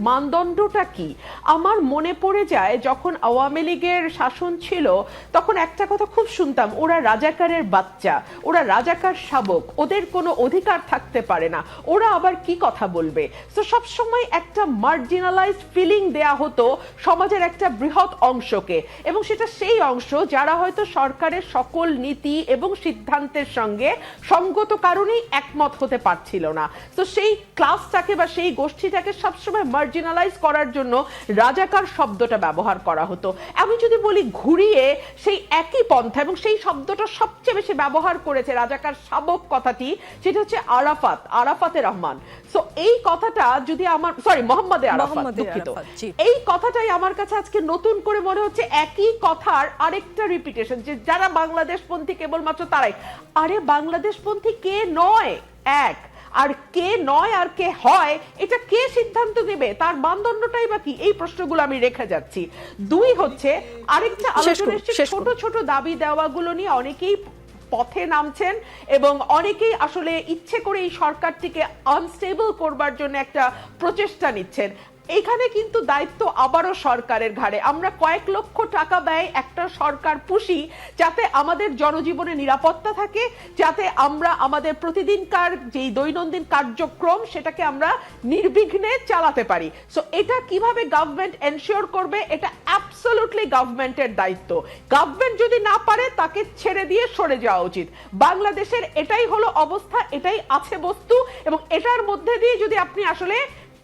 মানদণ্ডটা কি? আমার মনে পড়ে যায় যখন আওয়ামী লীগের শাসন ছিল তখন একটা কথা খুব শুনতাম, ওরা রাজাকারের বাচ্চা, ওরা রাজাকার শাবক, ওদের কোনো অধিকার থাকতে পারে না, ওরা আবার কি কথা বলবে। সো সবসময় একটা মার্জিনালাইজড ফিলিং দেয়া হতো সমাজের একটা বৃহৎ অংশকে, এবং সেটা সেই অংশ যারা হয়তো সরকারের সকল নীতি এবং সিদ্ধান্তের সঙ্গে সঙ্গত কারণেই একমত হতে পারছিল না। তো সেই ক্লাসটাকে বা সেই গোষ্ঠীটাকে সবসময় মার্জিনালাইজ করার জন্য রাজাকার শব্দটা ব্যবহার করা হতো। আমি যদি বলি ঘুরিয়ে, সেই একই পন্থা এবং সেই শব্দটা সবচেয়ে বেশি ব্যবহার করেছে রাজাকার শাবক কথাটি, সেটা হচ্ছে আরাফাতে রহমান। সো এই কথাটা যদি আমার মোহাম্মদে আরাফাত, দুঃখিত, এই কথাটাই আমার কাছে আজকে নতুন করে মনে হচ্ছে একই কথার আরেকটা রিপিটেশন, যে যারা বাংলাদেশপন্থী কেবলমাত্র তারাই। আরে বাংলাদেশপন্থী কে নয়? এক। আর কে নয় আর কে হয় এটা কে সিদ্ধান্ত নেবে? তার মানদণ্ডটাই বা কি? এই প্রশ্নগুলো আমি রেখে যাচ্ছি। দুই হচ্ছে আরেকটা আলোচনা, ছোট ছোট দাবি দেওয়াগুলো নিয়ে অনেকেই পথে নামছেন এবং অনেকেই আসলে ইচ্ছে করে এই সরকারটিকে আনস্টেবল করবার জন্য একটা প্রচেষ্টা নিচ্ছেন। এখানে কিন্তু দায়িত্ব আবারও সরকারের ঘাড়ে। আমরা কয়েক লক্ষ টাকা ব্যয় একটা সরকার পুষি যাতে আমাদের জনজীবনে নিরাপত্তা থাকে, যাতে আমরা আমাদের প্রতিদিনকার যেই দৈনন্দিন কার্যক্রম সেটাকে আমরা নির্বিঘ্নে চালাতে পারি। সো এটা কিভাবে গভর্নমেন্ট এনশিওর করবে? এটা অ্যাবসলিউটলি গভর্নমেন্টের দায়িত্ব। গভর্নমেন্ট যদি না পারে তাকে ছেড়ে দিয়ে সরে যাওয়া উচিত। বাংলাদেশের এটাই হলো অবস্থা, এটাই আছে বস্তু, এবং এটার মধ্যে দিয়ে যদি আপনি আসলে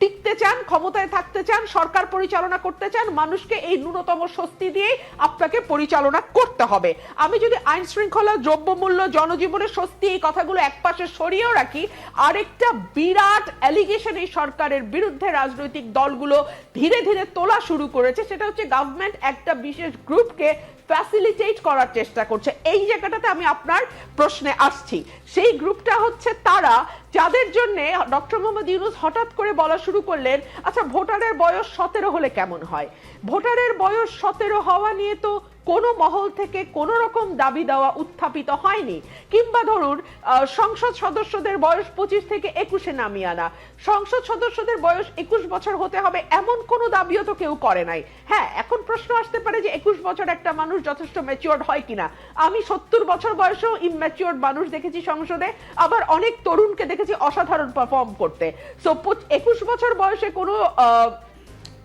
টিকতে চান, ক্ষমতায় থাকতে চান, সরকার পরিচালনা করতে চান, মানুষকে এই ন্যূনতম স্বস্তি দিয়ে আপনাকে পরিচালনা করতে হবে। আমি যদি আইন শৃঙ্খলা, দ্রব্যমূল্য, জনজীবনের স্বস্তি এই কথাগুলো একপাশে সরিয়েও রাখি, আরেকটা বিরাট অ্যালিগেশন এই সরকারের বিরুদ্ধে রাজনৈতিক দলগুলো ধীরে ধীরে তোলা শুরু করেছে, সেটা হচ্ছে গভর্নমেন্ট একটা বিশেষ গ্রুপকে ফ্যাসিলিটেট করার চেষ্টা করছে। এই জায়গাটাতে আমি আপনার প্রশ্নে আসছি। সেই গ্রুপটা হচ্ছে তারা যাদের জন্য ডক্টর মোহাম্মদ ইউনূস হঠাৎ করে বলা শুরু করলেন, আচ্ছা ভোটারের বয়স 17 হলে কেমন হয়? ভোটারের বয়স 17 হওয়া নিয়ে তো কোনো মহল থেকে কোনো রকম দাবি দেওয়া উত্থাপিত হয়নি। কিংবা ধরুন সংসদ সদস্যদের বয়স 25 থেকে 21-এ নামিয়ে আনা, সংসদ সদস্যদের বয়স 21 বছর হতে হবে এমন কোনো দাবিও তো কেউ করে নাই। হ্যাঁ, এখন প্রশ্ন আসতে পারে যে 21 বছর একটা মানুষ যথেষ্ট ম্যাচিওরড হয় কিনা। আমি 70 বছর বয়সেও ইম্যাচিওরড মানুষ দেখেছি সংসদে, আবার অনেক তরুণকে দেখেছি অসাধারণ পারফর্ম করতে। সো 21 বছর বয়সে কোনো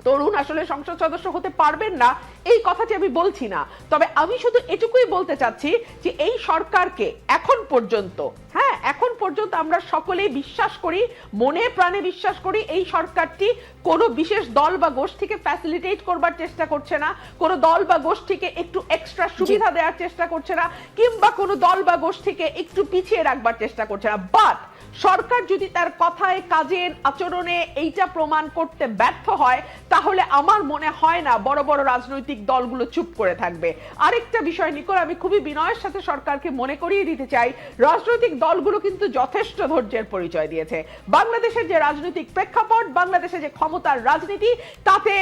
তরুণ আসলে সংসদ সদস্য হতে পারবেন না এই কথাটি আমি বলছি না। তবে আমি শুধু এটুকুই বলতে চাচ্ছি যে এই সরকারকে এখন পর্যন্ত, হ্যাঁ এখন পর্যন্ত আমরা সকলেই বিশ্বাস করি, মনে প্রাণে বিশ্বাস করি, এই সরকারটি কোনো বিশেষ দল বা গোষ্ঠীকে ফ্যাসিলিটেট করবার চেষ্টা করছে না, কোনো দল বা গোষ্ঠীকে একটু এক্সট্রা সুবিধা দেওয়ার চেষ্টা করছে না, কিংবা কোনো দল বা গোষ্ঠীকে একটু পিছিয়ে রাখবার চেষ্টা করছে না। বাট সরকার যদি তার কথায়, কাজে, আচরণে এইটা প্রমাণ করতে ব্যর্থ হয়, তাহলে আমার মনে হয় না বড় বড় রাজনৈতিক দলগুলো চুপ করে থাকবে। আরেকটা বিষয় নিকোল, আমি খুবই বিনয়ের সাথে সরকারকে মনে করিয়ে দিতে চাই, রাজনৈতিক দলগুলো কিন্তু যথেষ্ট ধৈর্যের পরিচয় দিয়েছে। বাংলাদেশের যে রাজনৈতিক প্রেক্ষাপট, বাংলাদেশে যে ক্ষমতার রাজনীতি, তাতে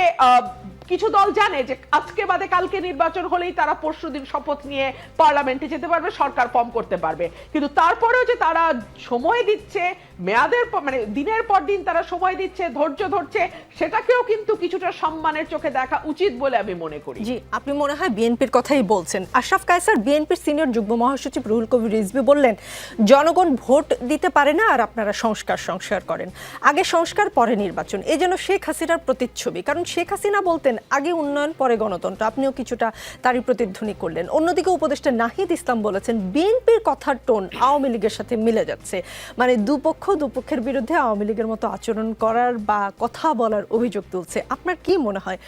কিছু দল জানে যে আজকে বাদে কালকে নির্বাচন হলেই তারা পরশুদিন শপথ নিয়ে পার্লামেন্টে যেতে পারবে, সরকার ফর্ম করতে পারবে। কিন্তু তারপরেও যে তারা সময় দিচ্ছে, মেয়াদের মানে দিনের পর দিন তারা সময় দিচ্ছে, ধৈর্য ধরছে, সেটাকেও কিন্তু কিছুটা সম্মানের চোখে দেখা উচিত বলে আমি মনে করি। জি, আপনি মনে হয় বিএনপির কথাই বলছেন। আশরাফ কায়সার, বিএনপির সিনিয়র যুগ্ম মহাসচিব রুহুল কবির রিজভী বললেন, জনগণ ভোট দিতে পারে না আর আপনারা সংস্কার করেন, আগে সংস্কার পরে নির্বাচন। এই যেন শেখ হাসিনার প্রতিচ্ছবি, কারণ শেখ হাসিনা বলতেন আগে উন্নয়ন পরে গণতন্ত্র। আপনিও কিছুটা তারই প্রতিধ্বনি করলেন। অন্যদিকে উপদেষ্টা নাহিদ ইসলাম বলেছেন, বিএনপির কথার টোন আওয়ামী লীগের সাথে মিলে যাচ্ছে, মানে দুপক্ষের বিরুদ্ধে আওয়ামী লীগের মতো আচরণ করার বা কথা বলার অভিযোগ তুলছে। আপনার কি মনে হয়,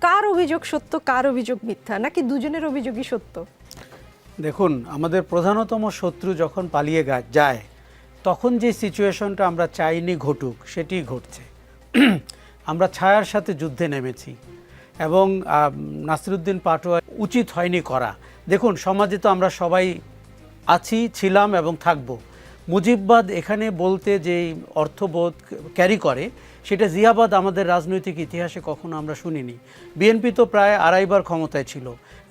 কার অভিযোগ সত্য, কার অভিযোগ মিথ্যা, নাকি দুজনের অভিযোগই সত্য? দেখুন, আমাদের প্রধানতম শত্রু যখন পালিয়ে যায়, তখন যে সিচুয়েশনটা আমরা চাইনি ঘটুক, সেটি ঘটছে। আমরা ছায়ার সাথে যুদ্ধে নেমেছি এবং নাসিরুদ্দিন পাটোয়া উচিত হয়নি করা। দেখুন, সমাজে তো আমরা সবাই আছি, ছিলাম এবং থাকব। মুজিববাদ এখানে বলতে যে অর্থবোধ ক্যারি করে, সেটা জিয়াবাদ আমাদের রাজনৈতিক ইতিহাসে কখনো আমরা শুনিনি। বিএনপি তো প্রায় 2.5 বার ক্ষমতায় ছিল।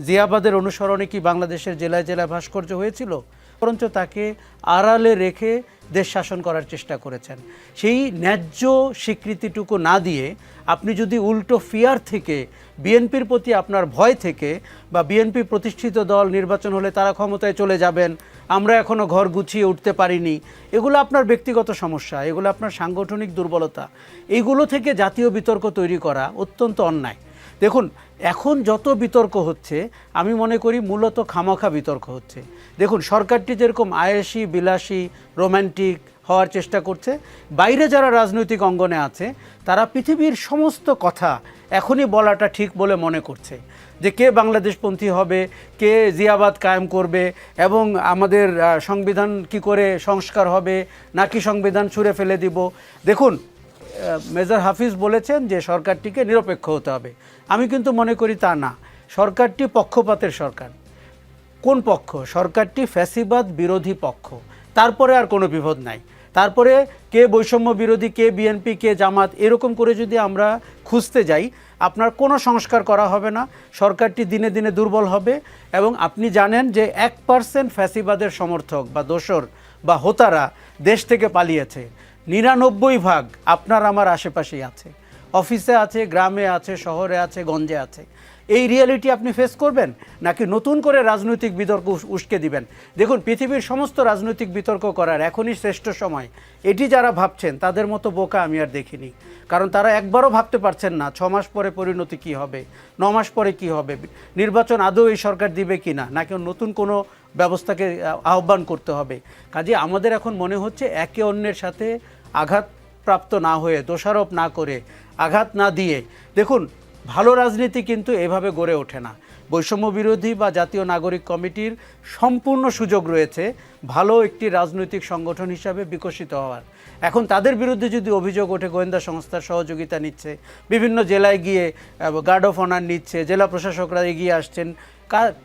জিয়াবাদের অনুসরণে কি বাংলাদেশের জেলায় জেলায় ভাস্কর্য হয়েছিল? বরঞ্চ তাকে আড়ালে রেখে দেশ শাসন করার চেষ্টা করেছেন। সেই ন্যায্য স্বীকৃতিটুকু না দিয়ে আপনি যদি উল্টো ফিয়ার থেকে, বিএনপির প্রতি আপনার ভয় থেকে, বা বিএনপি প্রতিষ্ঠিত দল, নির্বাচন হলে তারা ক্ষমতায় চলে যাবেন, আমরা এখনও ঘর গুছিয়ে উঠতে পারিনি, এগুলো আপনার ব্যক্তিগত সমস্যা, এগুলো আপনার সাংগঠনিক দুর্বলতা, এগুলো থেকে জাতীয় বিতর্ক তৈরি করা অত্যন্ত অন্যায়। দেখুন, এখন যত বিতর্ক হচ্ছে, আমি মনে করি মূলত খামাখা বিতর্ক হচ্ছে। দেখুন, সরকারটি যেরকম আয়েশি, বিলাসী, রোম্যান্টিক হওয়ার চেষ্টা করছে, বাইরে যারা রাজনৈতিক অঙ্গনে আছে তারা পৃথিবীর সমস্ত কথা এখনই বলাটা ঠিক বলে মনে করছে, যে কে বাংলাদেশপন্থী হবে, কে জিয়াবাদ কায়েম করবে, এবং আমাদের সংবিধান কি করে সংস্কার হবে, নাকি সংবিধান ছুঁড়ে ফেলে দিব। দেখুন, মেজর হাফিজ বলেছেন যে সরকারটিকে নিরপেক্ষ হতে হবে। আমি কিন্তু মনে করি তা না। সরকারটি পক্ষপাতের সরকার। কোন পক্ষ? সরকারটি ফ্যাসিবাদ বিরোধী পক্ষ। তারপরে আর কোনো বিভেদ নাই। তারপরে কে বৈষম্য বিরোধী, কে বিএনপি, কে জামাত, এরকম করে যদি আমরা খুঁজতে যাই, আপনার কোনো সংস্কার করা হবে না। সরকারটি দিনে দিনে দুর্বল হবে। এবং আপনি জানেন যে 1% ফ্যাসিবাদের সমর্থক বা দোসর বা হোতারা দেশ থেকে পালিয়েছে। 99% আপনার আমার আশেপাশেই আছে, অফিসে আছে, গ্রামে আছে, শহরে আছে, গঞ্জে আছে। এই রিয়েলিটি আপনি ফেস করবেন, নাকি নতুন করে রাজনৈতিক বিতর্ক উস্কে দিবেন? দেখুন, পৃথিবীর সমস্ত রাজনৈতিক বিতর্ক করার এখনই শ্রেষ্ঠ সময়। এটি যারা ভাবছেন তাদের মতো বোকা আমি আর দেখিনি। কারণ তারা একবারও ভাবতে পারছেন না 6 মাস পরে পরিণতি কি হবে, 9 মাস পরে কি হবে, নির্বাচন আদৌ এই সরকার দিবে কি না, নাকি নতুন কোনো ব্যবস্থাকে আহ্বান করতে হবে। কাজে আমাদের এখন মনে হচ্ছে একে অন্যের সাথে আঘাতপ্রাপ্ত না হয়ে, দোষারোপ না করে, আঘাত না দিয়ে, দেখুন, ভালো রাজনীতি কিন্তু এভাবে গড়ে ওঠে না। বৈষম্য বিরোধী বা জাতীয় নাগরিক কমিটির সম্পূর্ণ সুযোগ রয়েছে ভালো একটি রাজনৈতিক সংগঠন হিসাবে বিকশিত হওয়ার। এখন তাদের বিরুদ্ধে যদি অভিযোগ ওঠে গোয়েন্দা সংস্থার সহযোগিতা নিচ্ছে, বিভিন্ন জেলায় গিয়ে গার্ড অফ অনার নিচ্ছে, জেলা প্রশাসকরা এগিয়ে আসছেন,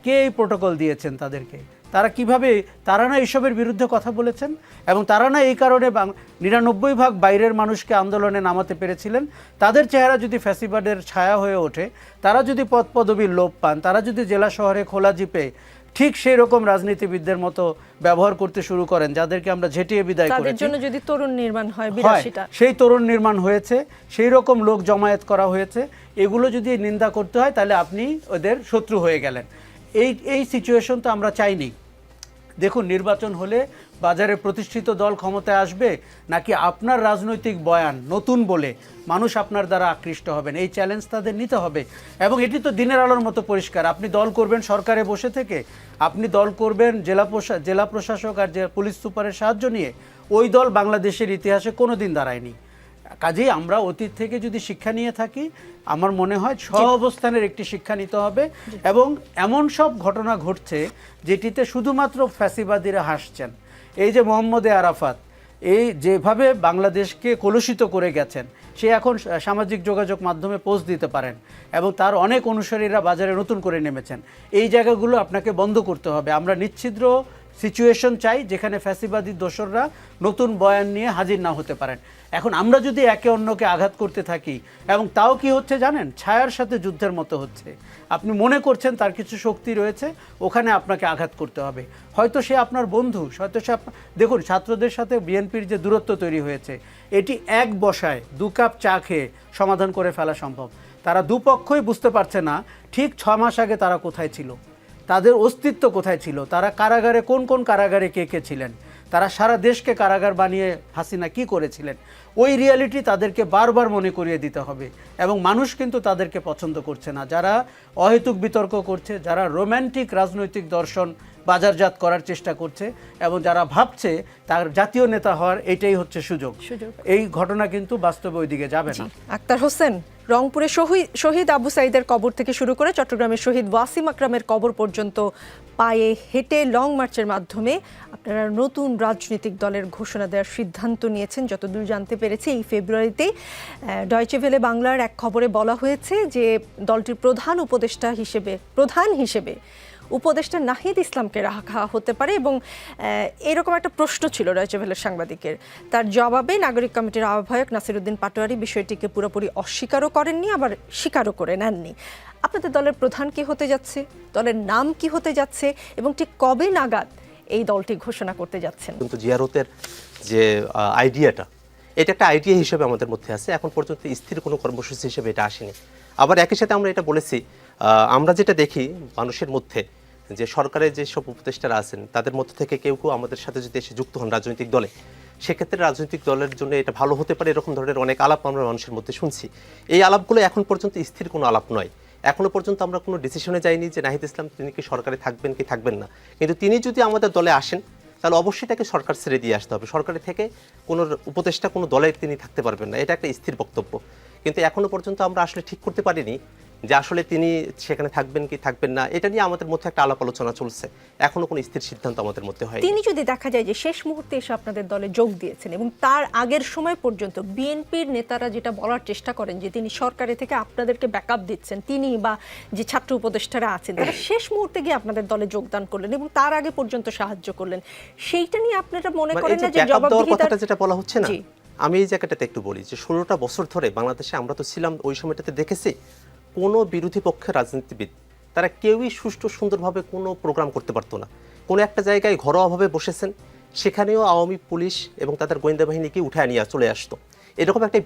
কে এই প্রোটোকল দিয়েছেন তাদেরকে? তারা কিভাবে, তারা না এইসবের বিরুদ্ধে কথা বলেছেন? এবং তারা না এই কারণে 99% বাইরের মানুষকে আন্দোলনে নামাতে পেরেছিলেন? তাদের চেহারা যদি ফ্যাসিবাদের ছায়া হয়ে ওঠে, তারা যদি পদ পদবীর লোভ পান, তারা যদি জেলা শহরে খোলা জিপে ঠিক সেই রকম রাজনীতিবিদদের মতো ব্যবহার করতে শুরু করেন, যাদেরকে আমরা ঝেঁটিয়ে বিদায় করেছি, তাদের জন্য যদি তরুণ নির্মাণ হয়, 82টা সেই তরুণ নির্মাণ হয়েছে, সেই রকম লোক জমায়েত করা হয়েছে, এগুলো যদি নিন্দা করতে হয়, তাহলে আপনি ওদের শত্রু হয়ে গেলেন। এই সিচুয়েশন তো আমরা চাইনি। দেখুন, নির্বাচন হলে বাজারে প্রতিষ্ঠিত দল ক্ষমতায় আসবে, নাকি আপনার রাজনৈতিক বয়ান নতুন বলে মানুষ আপনার দ্বারা আকৃষ্ট হবেন, এই চ্যালেঞ্জ তাদের নিতে হবে। এবং এটি তো দিনের আলোর মতো পরিষ্কার। আপনি দল করবেন সরকারে বসে থেকে, আপনি দল করবেন জেলা প্রশাসক আর যে পুলিশ সুপারের সাহায্য নিয়ে, ওই দল বাংলাদেশের ইতিহাসে কোনোদিন দাঁড়ায়নি। কাজেই আমরা অতীত থেকে যদি শিক্ষা নিয়ে থাকি, আমার মনে হয় অবস্থানের একটি শিক্ষা নিতে হবে। এবং এমন সব ঘটনা ঘটছে যেটিতে শুধুমাত্র ফ্যাসিবাদীরা হাসছেন। এই যে মোহাম্মদ আরাফাত, এই যেভাবে বাংলাদেশকে কলুষিত করে গেছেন, সে এখন সামাজিক যোগাযোগ মাধ্যমে পোস্ট দিতে পারেন এবং তার অনেক অনুসারীরা বাজারে নতুন করে নেমেছেন। এই জায়গাগুলো আপনাকে বন্ধ করতে হবে। আমরা নিচ্ছিদ্র সিচুয়েশন চাই যেখানে ফ্যাসিবাদী দোসররা নতুন বয়ান নিয়ে হাজির না হতে পারেন। এখন আমরা যদি একে অন্যকে আঘাত করতে থাকি, এবং তাও কি হচ্ছে জানেন, ছায়ার সাথে যুদ্ধের মতো হচ্ছে। আপনি মনে করছেন তার কিছু শক্তি রয়েছে, ওখানে আপনাকে আঘাত করতে হবে। হয়তো সে আপনার বন্ধু, হয়তো সে দেখুন, ছাত্রদের সাথে বিএনপির যে দূরত্ব তৈরি হয়েছে, এটি এক বসায় 2 কাপ চা খেয়ে সমাধান করে ফেলা সম্ভব। তারা দুপক্ষই বুঝতে পারছে না ঠিক 6 মাস আগে তারা কোথায় ছিল, তাদের অস্তিত্ব কোথায় ছিল, তারা কারাগারে কোন কোন কারাগারে কে কে ছিলেন, তারা সারা দেশকে কারাগার বানিয়ে হাসিনা কি করেছিলেন। ওই রিয়ালিটি তাদেরকে বারবার মনে করিয়ে দিতে হবে। এবং মানুষ কিন্তু তাদেরকে পছন্দ করছে না, যারা অহেতুক বিতর্ক করছে, যারা রোম্যান্টিক রাজনৈতিক দর্শন বাজারজাত করার চেষ্টা করছে, এবং যারা ভাবছে তার জাতীয় নেতা হওয়ার এটাই হচ্ছে সুযোগ। এই ঘটনা কিন্তু বাস্তবে ওই দিকে যাবে না। আক্তার হোসেন, রংপুরে শহীদ আবু সাইদের কবর থেকে শুরু করে চট্টগ্রামের শহীদ ওয়াসিম আকরামের কবর পর্যন্ত পায়ে হেঁটে লং মার্চের মাধ্যমে আপনারা নতুন রাজনৈতিক দলের ঘোষণা দেওয়ার সিদ্ধান্ত নিয়েছেন। যতদূর জানতে পেরেছি, এই ফেব্রুয়ারিতে ডয়চে ভেলে বাংলার এক খবরে বলা হয়েছে যে দলটির প্রধান হিসেবে উপদেষ্টা নাহিদ ইসলামকে রাখা হতে পারে। এবং এরকম একটা প্রশ্ন ছিল ডয়চে ভেলের সাংবাদিকের, তার জবাবে নাগরিক কমিটির আহ্বায়ক নাসিরউদ্দিন পাটোয়ারি বিষয়টিকে পুরোপুরি অস্বীকারও করেননি, আবার স্বীকারও করে নেননি। আপনাদের দলের প্রধান কি হতে যাচ্ছে, দলের নাম কি হতে যাচ্ছে, এবং ঠিক কবে নাগাদ এই দলটি ঘোষণা করতে যাচ্ছেন? কিন্তু জিয়ারতের যে আইডিয়াটা, এটা একটা আইডিয়া হিসেবে আমাদের মধ্যে আছে, এখন পর্যন্ত স্থির কোনো কর্মসূচি হিসেবে এটা আসেনি। আবার একই সাথে আমরা এটা বলেছি, আমরা যেটা দেখি মানুষের মধ্যে, যে সরকারের যেসব উপদেষ্টারা আছেন তাদের মধ্যে থেকে কেউ কেউ আমাদের সাথে যদি এসে যুক্ত হন রাজনৈতিক দলে, সেক্ষেত্রে রাজনৈতিক দলের জন্য এটা ভালো হতে পারে, এরকম ধরনের অনেক আলাপ আমরা মানুষের মধ্যে শুনছি। এই আলাপগুলো এখন পর্যন্ত স্থির কোনো আলাপ নয়। এখনো পর্যন্ত আমরা কোনো ডিসিশনে যাইনি যে নাহিদ ইসলাম তিনি কি সরকারে থাকবেন কি থাকবেন না। কিন্তু তিনি যদি আমাদের দলে আসেন, তাহলে অবশ্যই তাকে সরকার ছেড়ে দিয়ে আসতে হবে। সরকারে থেকে কোনো উপদেষ্টা কোনো দলে তিনি থাকতে পারবেন না, এটা একটা স্থির বক্তব্য। কিন্তু এখনো পর্যন্ত আমরা আসলে ঠিক করতে পারিনি যে আসলে তিনি সেখানে থাকবেন কি থাকবেন না। এটা নিয়ে আমাদের মধ্যে একটা আলাপ আলোচনা চলছে, এখনো কোনো স্থির সিদ্ধান্ত আমাদের মধ্যে হয়। তিনি যদি দেখা যায় যে শেষ মুহূর্তে এসে আপনাদের দলে যোগ দিয়েছেন, এবং তার আগের সময় পর্যন্ত বিএনপির নেতারা যেটা বলার চেষ্টা করেন যে তিনি সরকারে থেকে আপনাদেরকে ব্যাকআপ দিচ্ছেন, তিনি বা যে ছাত্র উপদেষ্টারা আছেন তারা শেষ মুহূর্তে গিয়ে আপনাদের দলে যোগদান করলেন এবং তার আগে পর্যন্ত সাহায্য করলেন, সেইটা নিয়ে আপনারা মনে করেন না যে জবাবদিহিতার যেটা বলা হচ্ছে না? আমি এই জায়গাটাতে একটু বলি যে 16টা বছর ধরে বাংলাদেশে আমরা তো ছিলাম, ওই সময়টাতে দেখেছি কোনো বিরোধী পক্ষের রাজনীতিবিদ তারা কেউই সুষ্ঠু সুন্দরভাবে কোনো প্রোগ্রাম করতে পারতো না। কোনো একটা জায়গায় ঘরোয়াভাবে বসেছেন, সেখানেও আওয়ামী পুলিশ এবং তাদের গোয়েন্দা বাহিনীকে উঠায় নিয়ে চলে আসতো। এরকম একটা